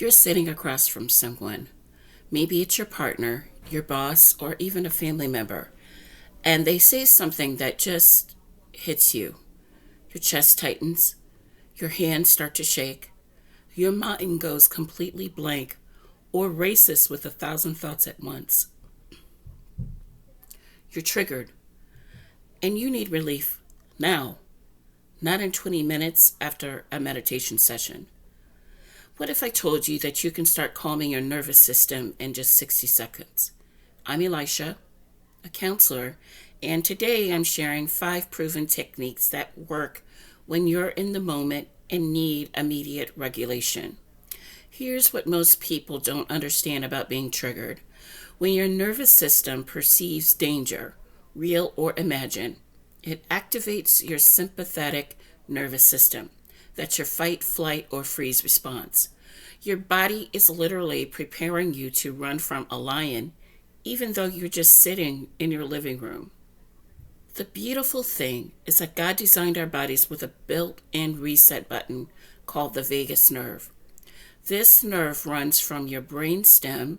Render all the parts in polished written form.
You're sitting across from someone. Maybe it's your partner, your boss, or even a family member, and they say something that just hits you. Your chest tightens, your hands start to shake, your mind goes completely blank or races with 1,000 thoughts at once. You're triggered, and you need relief now, not in 20 minutes after a meditation session. What if I told you that you can start calming your nervous system in just 60 seconds? I'm Elisha, a counselor, and today I'm sharing 5 proven techniques that work when you're in the moment and need immediate regulation. Here's what most people don't understand about being triggered. When your nervous system perceives danger, real or imagined, it activates your sympathetic nervous system. That's your fight, flight, or freeze response. Your body is literally preparing you to run from a lion, even though you're just sitting in your living room. The beautiful thing is that God designed our bodies with a built-in reset button called the vagus nerve. This nerve runs from your brain stem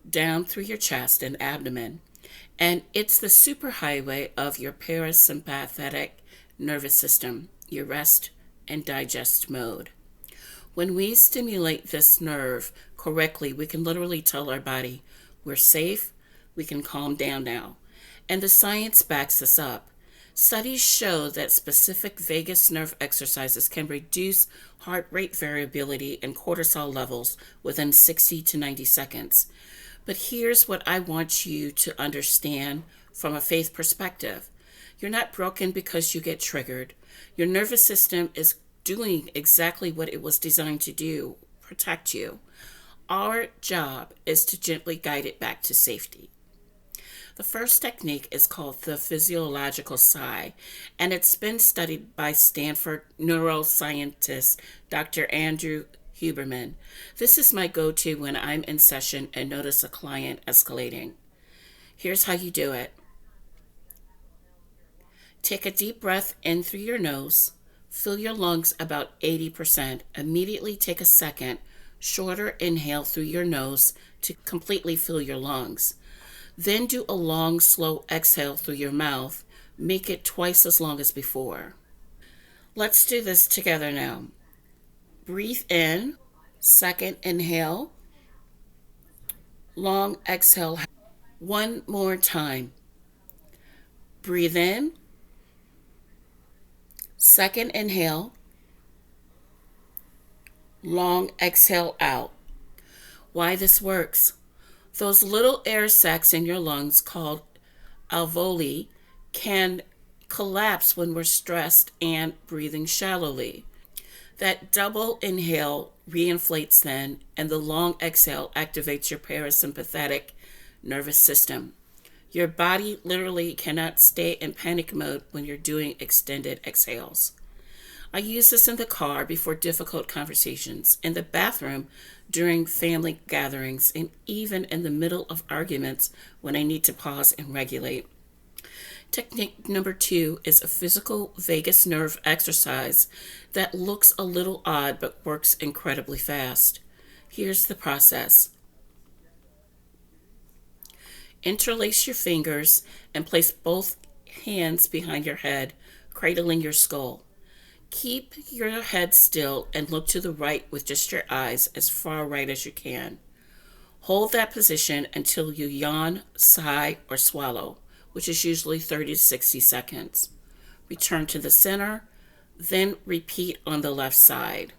down through your chest and abdomen, and it's the superhighway of your parasympathetic nervous system, your rest and digest mode. When we stimulate this nerve correctly, we can literally tell our body, we're safe, we can calm down now. And the science backs this up. Studies show that specific vagus nerve exercises can reduce heart rate variability and cortisol levels within 60 to 90 seconds. But here's what I want you to understand from a faith perspective. You're not broken because you get triggered. Your nervous system is doing exactly what it was designed to do, protect you. Our job is to gently guide it back to safety. The first technique is called the physiological sigh, and it's been studied by Stanford neuroscientist Dr. Andrew Huberman. This is my go-to when I'm in session and notice a client escalating. Here's how you do it. Take a deep breath in through your nose. Fill your lungs about 80%. Immediately take a second, shorter inhale through your nose to completely fill your lungs. Then do a long, slow exhale through your mouth. Make it twice as long as before. Let's do this together now. Breathe in, second inhale, long exhale. One more time. Breathe in, second inhale, long exhale out. Why this works? Those little air sacs in your lungs called alveoli can collapse when we're stressed and breathing shallowly. That double inhale reinflates then, and the long exhale activates your parasympathetic nervous system. Your body literally cannot stay in panic mode when you're doing extended exhales. I use this in the car before difficult conversations, in the bathroom during family gatherings, and even in the middle of arguments when I need to pause and regulate. Technique number 2 is a physical vagus nerve exercise that looks a little odd but works incredibly fast. Here's the process. Interlace your fingers and place both hands behind your head, cradling your skull. Keep your head still and look to the right with just your eyes as far right as you can. Hold that position until you yawn, sigh, or swallow, which is usually 30 to 60 seconds. Return to the center, then repeat on the left side.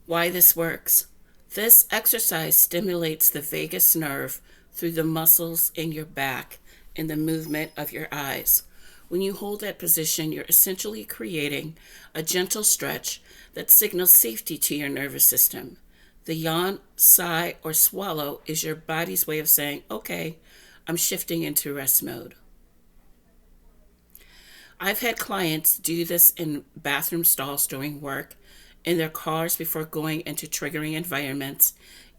Why this works? This exercise stimulates the vagus nerve through the muscles in your back and the movement of your eyes. When you hold that position, you're essentially creating a gentle stretch that signals safety to your nervous system. The yawn, sigh, or swallow is your body's way of saying, okay, I'm shifting into rest mode. I've had clients do this in bathroom stalls during work, in their cars before going into triggering environments,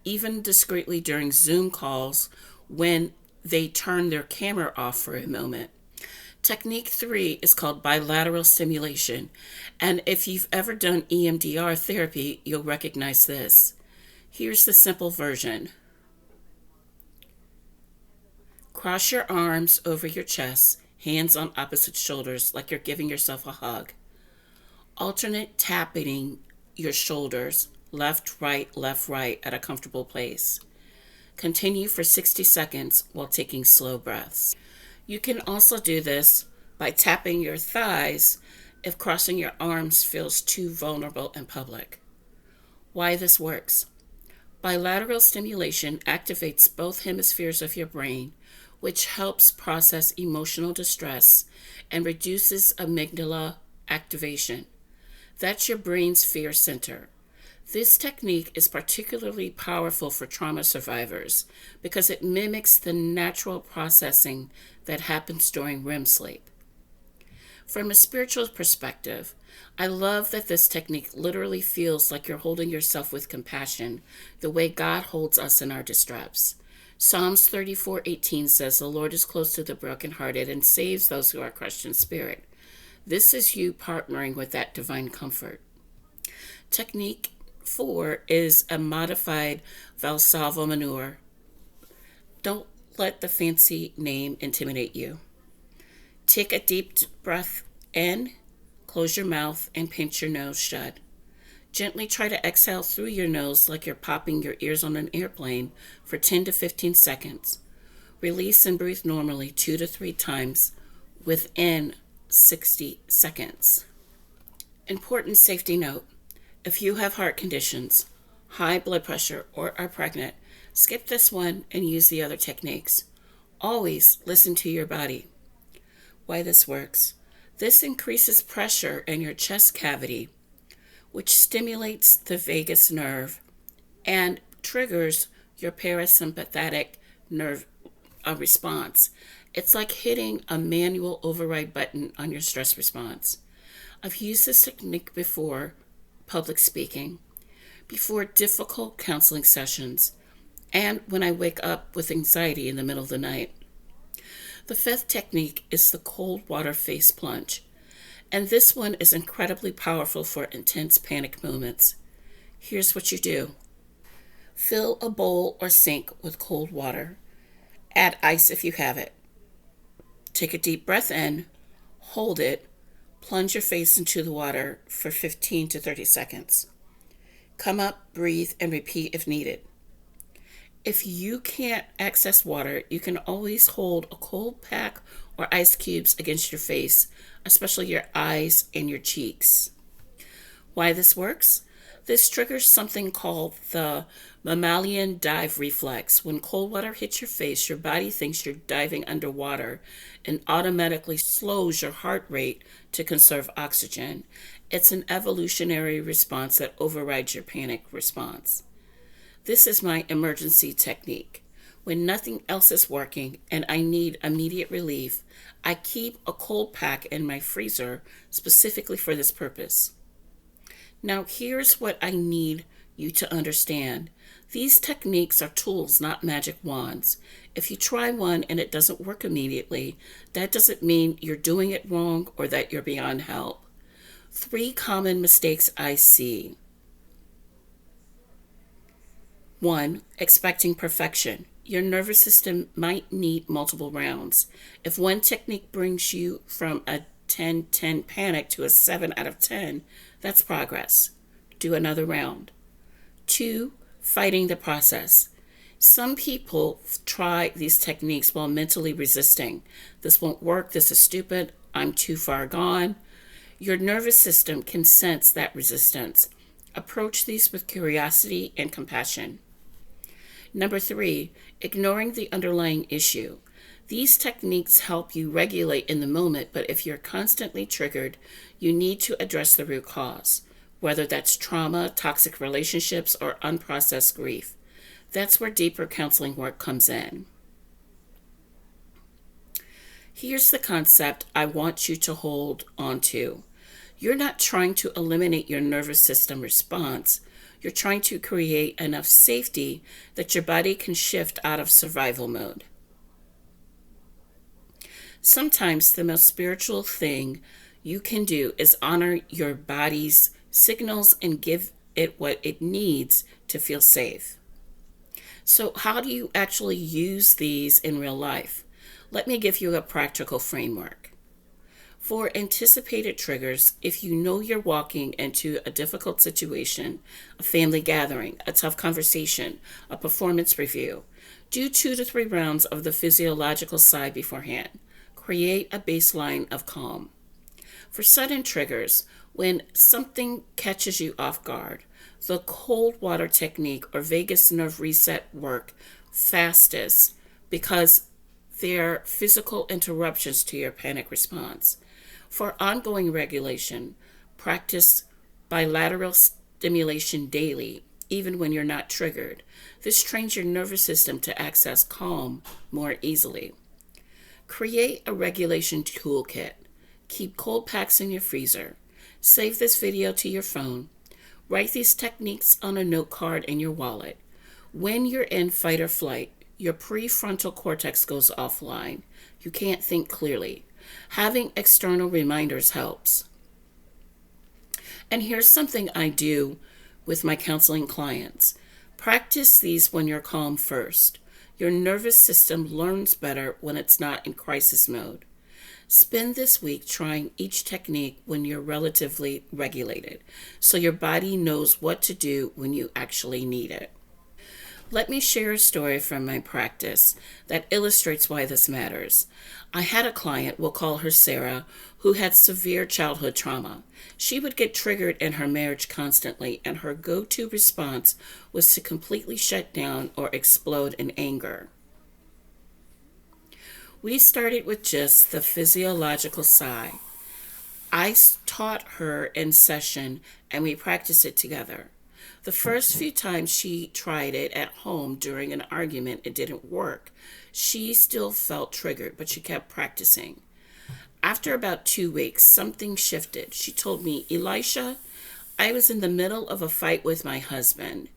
even discreetly during Zoom calls when they turn their camera off for a moment. Technique 3 is called bilateral stimulation, and if you've ever done EMDR therapy, you'll recognize this. Here's the simple version. Cross your arms over your chest, hands on opposite shoulders like you're giving yourself a hug. Alternate tapping your shoulders, left, right, at a comfortable place. Continue for 60 seconds while taking slow breaths. You can also do this by tapping your thighs if crossing your arms feels too vulnerable in public. Why this works. Bilateral stimulation activates both hemispheres of your brain, which helps process emotional distress and reduces amygdala activation. That's your brain's fear center. This technique is particularly powerful for trauma survivors because it mimics the natural processing that happens during REM sleep. From a spiritual perspective, I love that this technique literally feels like you're holding yourself with compassion, the way God holds us in our distress. Psalms 34:18 says, "The Lord is close to the brokenhearted and saves those who are crushed in spirit." This is you partnering with that divine comfort. Technique 4 is a modified Valsalva maneuver. Don't let the fancy name intimidate you. Take a deep breath in, close your mouth, and pinch your nose shut. Gently try to exhale through your nose like you're popping your ears on an airplane for 10 to 15 seconds. Release and breathe normally 2 to 3 times within 60 seconds. Important safety note. If you have heart conditions, high blood pressure, or are pregnant, skip this one and use the other techniques. Always listen to your body. Why this works. This increases pressure in your chest cavity, which stimulates the vagus nerve and triggers your parasympathetic nerve response. It's like hitting a manual override button on your stress response. I've used this technique before public speaking, before difficult counseling sessions, and when I wake up with anxiety in the middle of the night. The 5th technique is the cold water face plunge, and this one is incredibly powerful for intense panic moments. Here's what you do. Fill a bowl or sink with cold water. Add ice if you have it. Take a deep breath in, hold it, plunge your face into the water for 15 to 30 seconds. Come up, breathe, and repeat if needed. If you can't access water, you can always hold a cold pack or ice cubes against your face, especially your eyes and your cheeks. Why this works? This triggers something called the mammalian dive reflex. When cold water hits your face, your body thinks you're diving underwater and automatically slows your heart rate to conserve oxygen. It's an evolutionary response that overrides your panic response. This is my emergency technique. When nothing else is working and I need immediate relief, I keep a cold pack in my freezer specifically for this purpose. Now, here's what I need you to understand. These techniques are tools, not magic wands. If you try one and it doesn't work immediately, that doesn't mean you're doing it wrong or that you're beyond help. 3 common mistakes I see. 1. Expecting perfection. Your nervous system might need multiple rounds. If one technique brings you from a 10-10 panic to a 7 out of 10, that's progress. Do another round. 2. Fighting the process. Some people try these techniques while mentally resisting. This won't work, this is stupid, I'm too far gone. Your nervous system can sense that resistance. Approach these with curiosity and compassion. Number 3, ignoring the underlying issue. These techniques help you regulate in the moment, but if you're constantly triggered, you need to address the root cause, whether that's trauma, toxic relationships, or unprocessed grief. That's where deeper counseling work comes in. Here's the concept I want you to hold on to. You're not trying to eliminate your nervous system response. You're trying to create enough safety that your body can shift out of survival mode. Sometimes the most spiritual thing you can do is honor your body's signals and give it what it needs to feel safe. So, how do you actually use these in real life? Let me give you a practical framework. For anticipated triggers, if you know you're walking into a difficult situation, a family gathering, a tough conversation, a performance review, do 2 to 3 rounds of the physiological sigh beforehand. Create a baseline of calm. For sudden triggers, when something catches you off guard, the cold water technique or vagus nerve reset work fastest because they're physical interruptions to your panic response. For ongoing regulation, practice bilateral stimulation daily, even when you're not triggered. This trains your nervous system to access calm more easily. Create a regulation toolkit. Keep cold packs in your freezer. Save this video to your phone. Write these techniques on a note card in your wallet. When you're in fight or flight, your prefrontal cortex goes offline. You can't think clearly. Having external reminders helps. And here's something I do with my counseling clients. Practice these when you're calm first. Your nervous system learns better when it's not in crisis mode. Spend this week trying each technique when you're relatively regulated, so your body knows what to do when you actually need it. Let me share a story from my practice that illustrates why this matters. I had a client, we'll call her Sarah, who had severe childhood trauma. She would get triggered in her marriage constantly, and her go-to response was to completely shut down or explode in anger. We started with just the physiological sigh. I taught her in session, and we practiced it together. The first few times she tried it at home during an argument, it didn't work. She still felt triggered, but she kept practicing. After about 2 weeks, something shifted. She told me, Elisha, I was in the middle of a fight with my husband,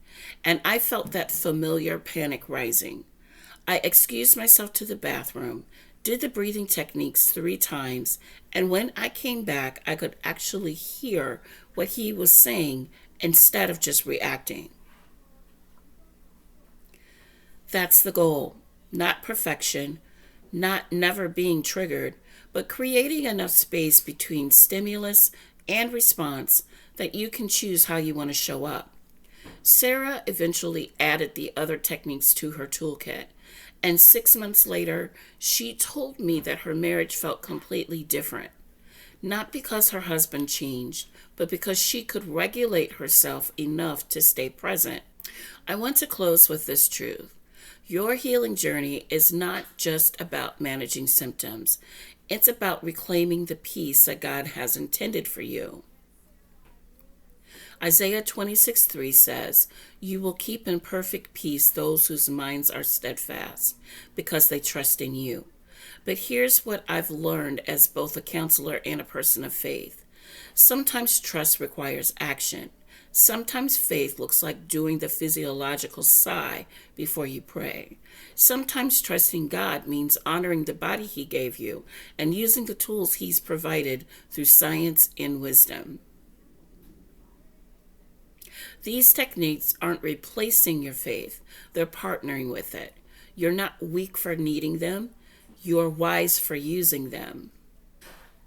and I felt that familiar panic rising. I excused myself to the bathroom, did the breathing techniques 3 times, and when I came back, I could actually hear what he was saying instead of just reacting. That's the goal. Not perfection, not never being triggered, but creating enough space between stimulus and response that you can choose how you want to show up. Sarah eventually added the other techniques to her toolkit, and 6 months later, she told me that her marriage felt completely different. Not because her husband changed, but because she could regulate herself enough to stay present. I want to close with this truth. Your healing journey is not just about managing symptoms. It's about reclaiming the peace that God has intended for you. Isaiah 26:3 says, "You will keep in perfect peace those whose minds are steadfast, because they trust in you." But here's what I've learned as both a counselor and a person of faith. Sometimes trust requires action. Sometimes faith looks like doing the physiological sigh before you pray. Sometimes trusting God means honoring the body He gave you and using the tools He's provided through science and wisdom. These techniques aren't replacing your faith, they're partnering with it. You're not weak for needing them, you're wise for using them.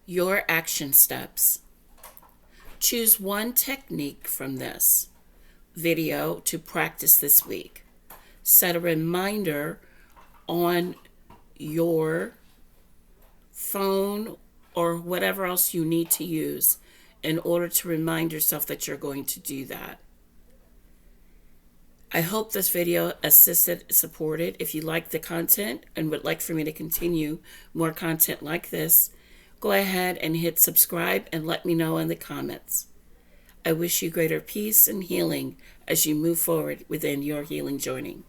Your action steps. Choose one technique from this video to practice this week. Set a reminder on your phone or whatever else you need to use in order to remind yourself that you're going to do that. I hope this video supported. If you like the content and would like for me to continue more content like this, go ahead and hit subscribe and let me know in the comments. I wish you greater peace and healing as you move forward within your healing journey.